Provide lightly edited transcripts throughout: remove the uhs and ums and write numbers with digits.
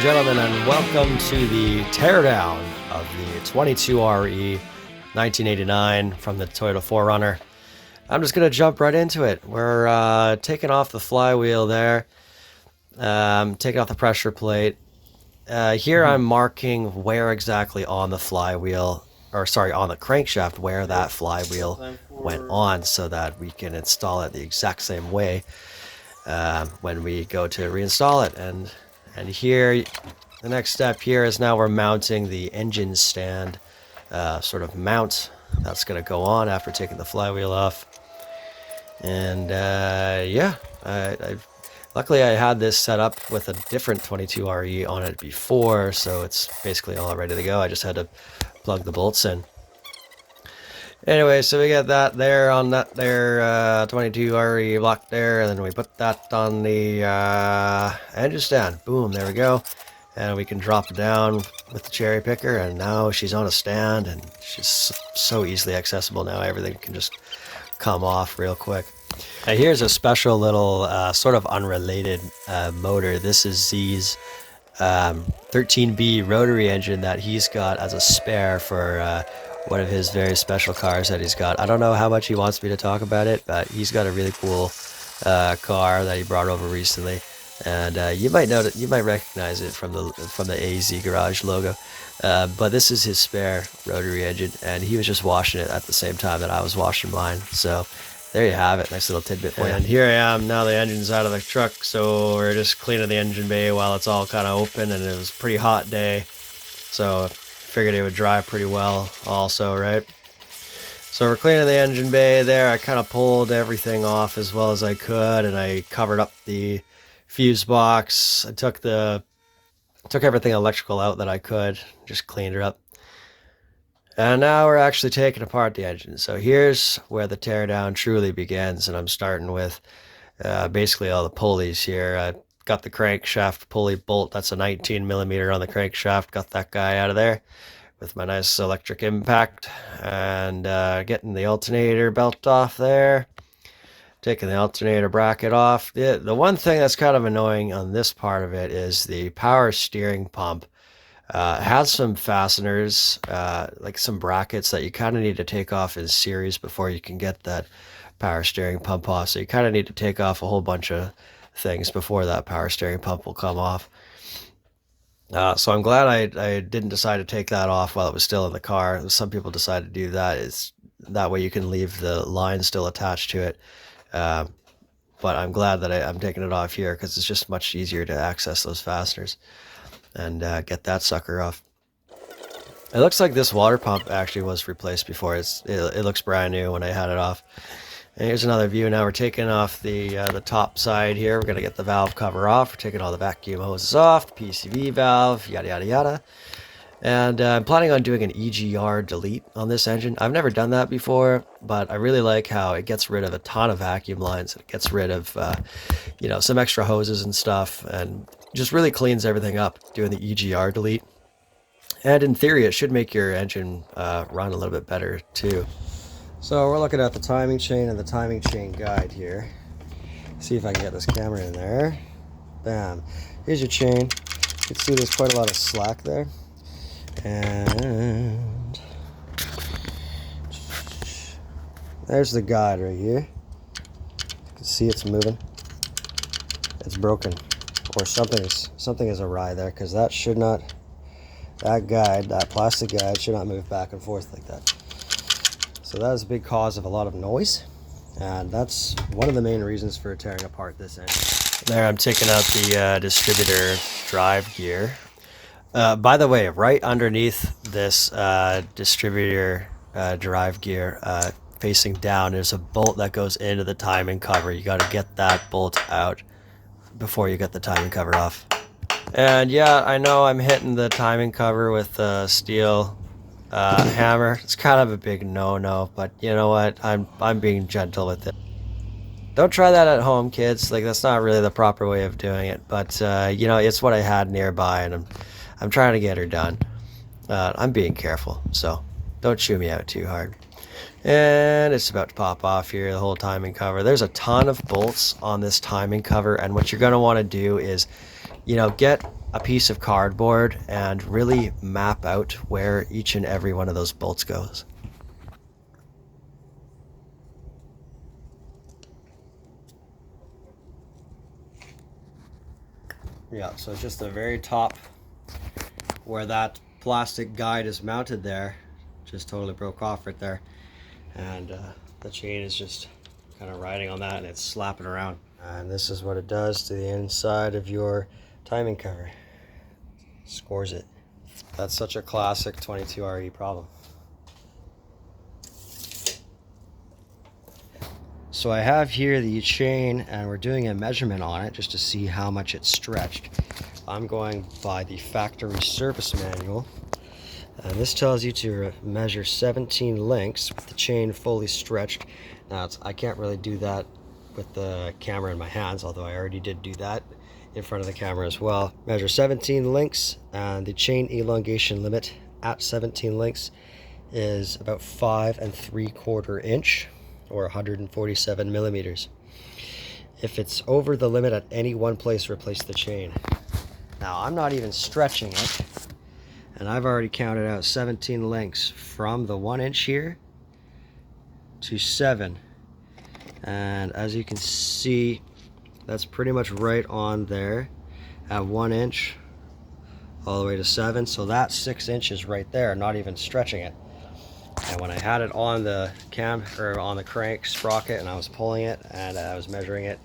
gentlemen, and welcome to the teardown of the 22RE 1989 from the Toyota 4Runner. I'm just going to jump right into it. We're taking off the flywheel there, taking off the pressure plate. Here I'm marking where exactly on the flywheel, or sorry, on the crankshaft, where that flywheel went on so that we can install it the exact same way when we go to reinstall it. And here, the next step here is now we're mounting the engine stand sort of mount that's going to go on after taking the flywheel off. And yeah, luckily I had this set up with a different 22RE on it before, so it's basically all ready to go. I just had to plug the bolts in. Anyway, so we got that there on that there 22RE block there, and then we put that on the engine stand. Boom, there we go. And we can drop it down with the cherry picker, and now she's on a stand, and she's so easily accessible now. Everything can just come off real quick. Now here's a special little sort of unrelated motor. This is Z's 13B rotary engine that he's got as a spare for one of his very special cars that he's got. I don't know how much he wants me to talk about it, but he's got a really cool car that he brought over recently, and you might know that, you might recognize it from the AZ Garage logo. But this is his spare rotary engine, and he was just washing it at the same time that I was washing mine. So there you have it, nice little tidbit for you. And here I am, now the engine's out of the truck, so we're just cleaning the engine bay while it's all kind of open, and it was a pretty hot day, so figured it would dry pretty well also, right? So we're cleaning the engine bay there. I kind of pulled everything off as well as I could, and I covered up the fuse box. I took everything electrical out that I could, just cleaned it up. And now we're actually taking apart the engine. So here's where the teardown truly begins, and I'm starting with basically all the pulleys here. I got the crankshaft pulley bolt. That's a 19mm on the crankshaft. Got that guy out of there with my nice electric impact, and getting the alternator belt off there. Taking the alternator bracket off. The one thing that's kind of annoying on this part of it is the power steering pump has some fasteners, like some brackets that you kind of need to take off in series before you can get that power steering pump off. So you kind of need to take off a whole bunch of things before that power steering pump will come off. So I'm glad I didn't decide to take that off while it was still in the car. Some people decide to do that. Is that way you can leave the line still attached to it. But I'm glad that I'm taking it off here, because it's just much easier to access those fasteners and get that sucker off. It looks like this water pump actually was replaced before. It looks brand new when I had it off. And here's another view. Now we're taking off the top side here. We're going to get the valve cover off. We're taking all the vacuum hoses off, the PCV valve, yada, yada, yada. And I'm planning on doing an EGR delete on this engine. I've never done that before, but I really like how it gets rid of a ton of vacuum lines. It gets rid of, some extra hoses and stuff, and just really cleans everything up doing the EGR delete. And in theory, it should make your engine run a little bit better too. So we're looking at the timing chain and the timing chain guide here. See if I can get this camera in there. Bam. Here's your chain. You can see there's quite a lot of slack there. And there's the guide right here. You can see it's moving. It's broken, or something is awry there, because that plastic guide should not move back and forth like that. So that is a big cause of a lot of noise, and that's one of the main reasons for tearing apart this engine. There, I'm taking out the distributor drive gear. By the way, right underneath this distributor drive gear, facing down, there's a bolt that goes into the timing cover. You got to get that bolt out before you get the timing cover off. And yeah, I know I'm hitting the timing cover with a steel hammer. It's kind of a big no-no, but you know what? I'm being gentle with it. Don't try that at home, kids. Like, that's not really the proper way of doing it. But it's what I had nearby, and I'm trying to get her done. I'm being careful, so don't chew me out too hard. And it's about to pop off here, the whole timing cover. There's a ton of bolts on this timing cover, and what you're going to want to do is you know, get a piece of cardboard and really map out where each and every one of those bolts goes. Yeah, so just the very top where that plastic guide is mounted there just totally broke off right there, and the chain is just kind of riding on that and it's slapping around, and this is what it does to the inside of your timing cover. Scores it. That's such a classic 22RE problem. So I have here the chain and we're doing a measurement on it just to see how much it's stretched. I'm going by the factory service manual, and this tells you to measure 17 links with the chain fully stretched. Now I can't really do that with the camera in my hands, although I already did do that in front of the camera as well. Measure 17 links, and the chain elongation limit at 17 links is about 5 3/4 inch, or 147 millimeters. If it's over the limit at any one place, replace the chain. Now I'm not even stretching it, and I've already counted out 17 links from the 1 inch here to 7, and as you can see, that's pretty much right on there at 1 inch all the way to 7. So that's 6 inches right there, not even stretching it. And when I had it on the on the crank sprocket and I was pulling it and I was measuring it,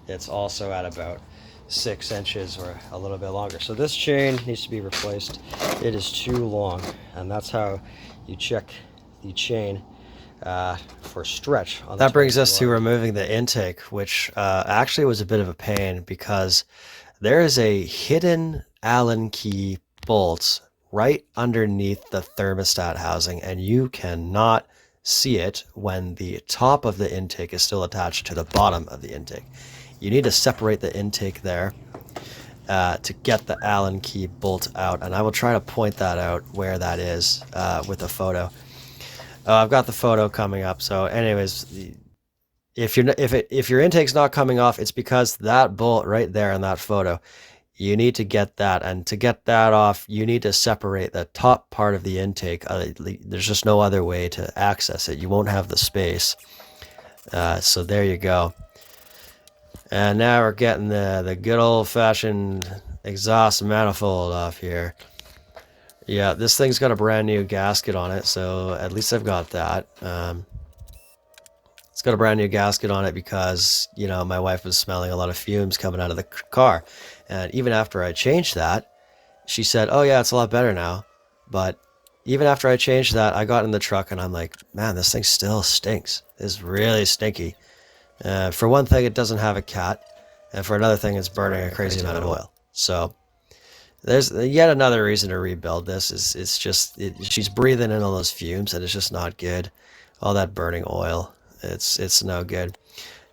it's also at about 6 inches or a little bit longer. So this chain needs to be replaced. It is too long, and that's how you check the chain for stretch. That brings us to removing the intake, which actually was a bit of a pain because there is a hidden Allen key bolt right underneath the thermostat housing, and you cannot see it when the top of the intake is still attached to the bottom of the intake. You need to separate the intake there to get the Allen key bolt out, and I will try to point that out where that is with a photo. I've got the photo coming up. So anyways, if your intake's not coming off, it's because that bolt right there in that photo, you need to get that, and to get that off, you need to separate the top part of the intake. There's just no other way to access it. You won't have the space. So there you go. And now we're getting the good old-fashioned exhaust manifold off here. Yeah, this thing's got a brand new gasket on it, so at least I've got that. It's got a brand new gasket on it because, you know, my wife was smelling a lot of fumes coming out of the car. And even after I changed that, she said, oh yeah, it's a lot better now. But even after I changed that, I got in the truck and I'm like, man, this thing still stinks. It's really stinky. For one thing, it doesn't have a cat. And for another thing, it's burning a crazy amount of oil. So there's yet another reason to rebuild this. It's just, she's breathing in all those fumes and it's just not good. All that burning oil, it's no good.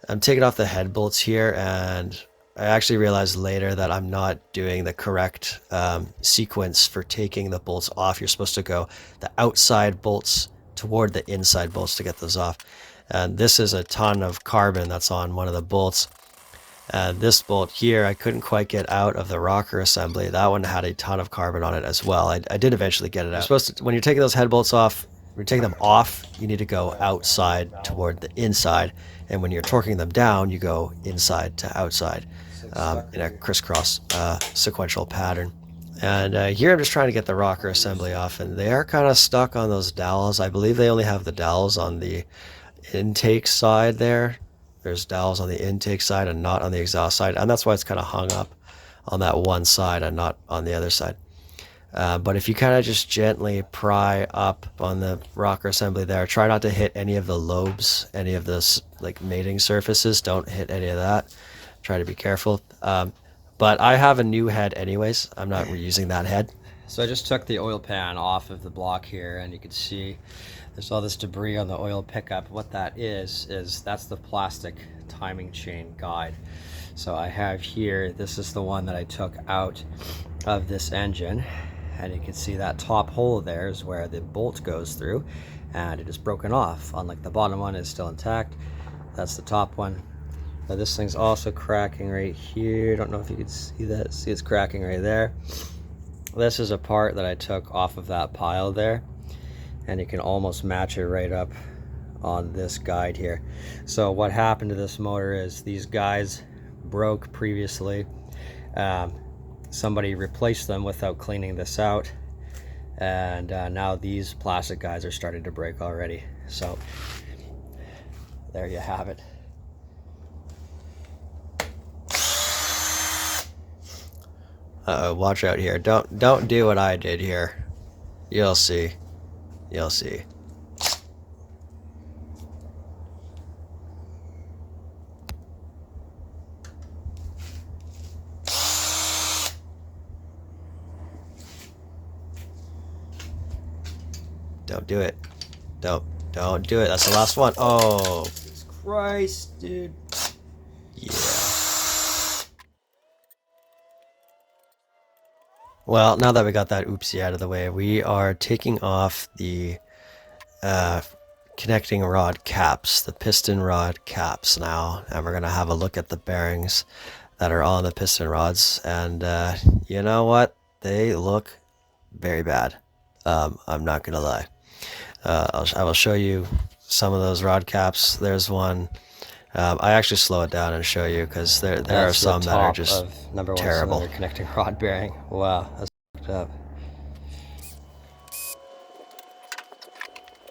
I'm taking off the head bolts here, and I actually realized later that I'm not doing the correct sequence for taking the bolts off. You're supposed to go the outside bolts toward the inside bolts to get those off. And this is a ton of carbon that's on one of the bolts. And this bolt here, I couldn't quite get out of the rocker assembly. That one had a ton of carbon on it as well. I did eventually get it out. You're supposed to, when you're taking those head bolts off, when you're taking them off, you need to go outside toward the inside. And when you're torquing them down, you go inside to outside in a crisscross sequential pattern. And here I'm just trying to get the rocker assembly off, and they are kind of stuck on those dowels. I believe they only have the dowels on the intake side there. There's dowels on the intake side and not on the exhaust side, and that's why it's kind of hung up on that one side and not on the other side. But if you kind of just gently pry up on the rocker assembly there, try not to hit any of the lobes, any of this like mating surfaces. Don't hit any of that. Try to be careful. But I have a new head anyways. I'm not reusing that head. So I just took the oil pan off of the block here, and you can see there's all this debris on the oil pickup. What that is that's the plastic timing chain guide. So I have here, this is the one that I took out of this engine, and you can see that top hole there is where the bolt goes through, and it is broken off. Unlike the bottom one is still intact. That's the top one. This thing's also cracking right here. Don't know if you can see that. See, it's cracking right there. This is a part that I took off of that pile there, and you can almost match it right up on this guide here. So what happened to this motor is these guides broke previously. Somebody replaced them without cleaning this out, and now these plastic guides are starting to break already. So there you have it. Uh-oh, watch out here. Don't do what I did here. You'll see. You'll see. Don't do it. Don't do it. That's the last one. Oh, Jesus Christ, dude. Yeah. Well, now that we got that oopsie out of the way, we are taking off the connecting rod caps, the piston rod caps now, and we're going to have a look at the bearings that are on the piston rods, and you know what? They look very bad. I'm not going to lie. I will show you some of those rod caps. There's one. I actually slow it down and show you because there are some that are just number one terrible. Connecting rod bearing. Wow, that's fucked up.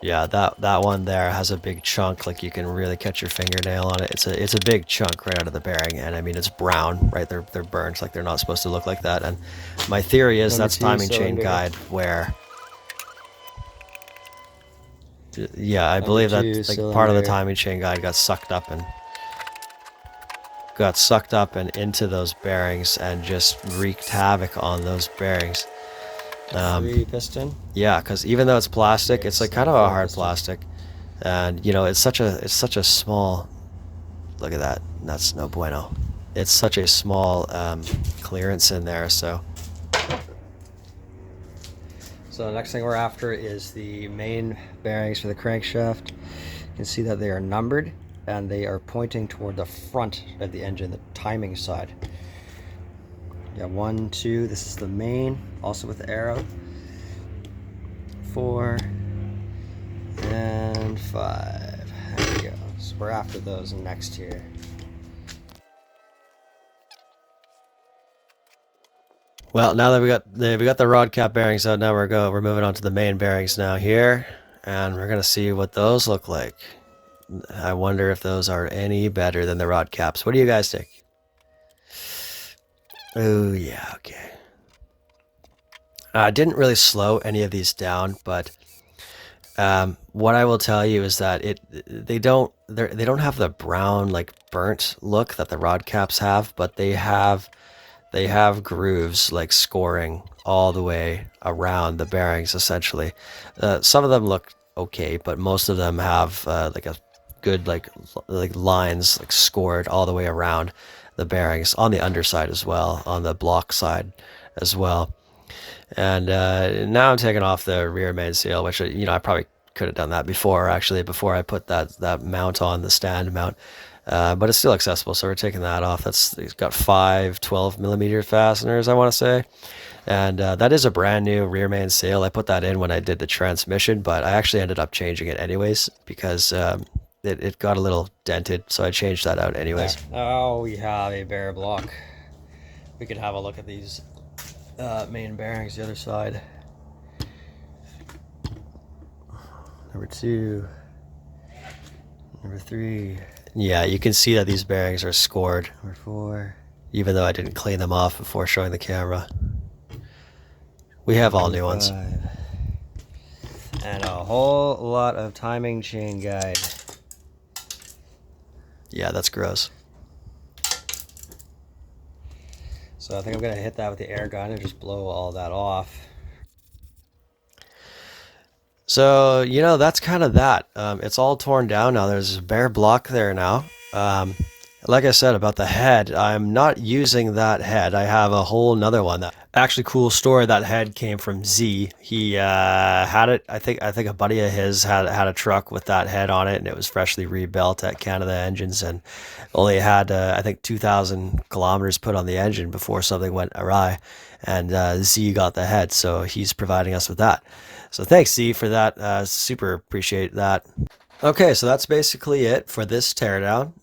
Yeah, that one there has a big chunk, like you can really catch your fingernail on it. It's a big chunk right out of the bearing, and I mean it's brown, right? They're burnt, like they're not supposed to look like that. And my theory is that's timing chain guide wear. Yeah, I believe that like part of the timing chain guide got sucked up and into those bearings and just wreaked havoc on those bearings. Piston. Yeah, because even though it's plastic, it's like kind of a hard plastic, and you know it's such a small. Look at that. That's no bueno. It's such a small clearance in there. So the next thing we're after is the main bearings for the crankshaft. You can see that they are numbered and they are pointing toward the front of the engine, the timing side. Yeah, 1, 2, this is the main, also with the arrow. 4 and 5. There we go. So we're after those next here. Well, now that we got the rod cap bearings out, now we're moving on to the main bearings now here, and we're gonna see what those look like. I wonder if those are any better than the rod caps. What do you guys think? Oh yeah, okay. I didn't really slow any of these down, but what I will tell you is that they don't have the brown like burnt look that the rod caps have, but they have grooves like scoring all the way around the bearings essentially. Some of them look okay, but most of them have like a good like lines like scored all the way around the bearings on the underside as well, on the block side as well. And now I'm taking off the rear main seal, which you know I probably could have done that before I put that mount on, the stand mount. But it's still accessible, so we're taking that off. It's got 5 12mm fasteners, I want to say. And that is a brand new rear main seal. I put that in when I did the transmission, but I actually ended up changing it anyways because it got a little dented, so I changed that out anyways. Oh, we have a bare block. We could have a look at these main bearings, the other side. Number 2. Number 3. Yeah, you can see that these bearings are scored. Number 4. Even though I didn't clean them off before showing the camera. We have all new ones. And a whole lot of timing chain guide. Yeah, that's gross. So I think I'm going to hit that with the air gun and just blow all that off. So, you know, that's kind of that. It's all torn down now. There's a bare block there now. Like I said about the head, I'm not using that head. I have a whole nother one. That actually cool story. That head came from Z. He had it. I think a buddy of his had a truck with that head on it, and it was freshly rebuilt at Canada Engines, and only had I think 2,000 kilometers put on the engine before something went awry. And Z got the head, so he's providing us with that. So thanks Z for that. Super appreciate that. Okay, so that's basically it for this teardown.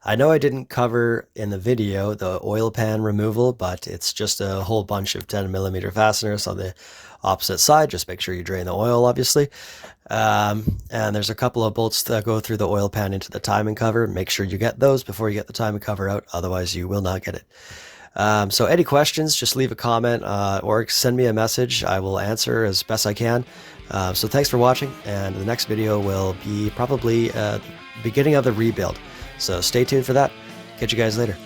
I know I didn't cover in the video the oil pan removal, but it's just a whole bunch of 10mm fasteners on the opposite side. Just make sure you drain the oil, obviously. And there's a couple of bolts that go through the oil pan into the timing cover. Make sure you get those before you get the timing cover out, otherwise you will not get it. So any questions, just leave a comment or send me a message. I will answer as best I can. So thanks for watching, and the next video will be probably beginning of the rebuild. So stay tuned for that. Catch you guys later.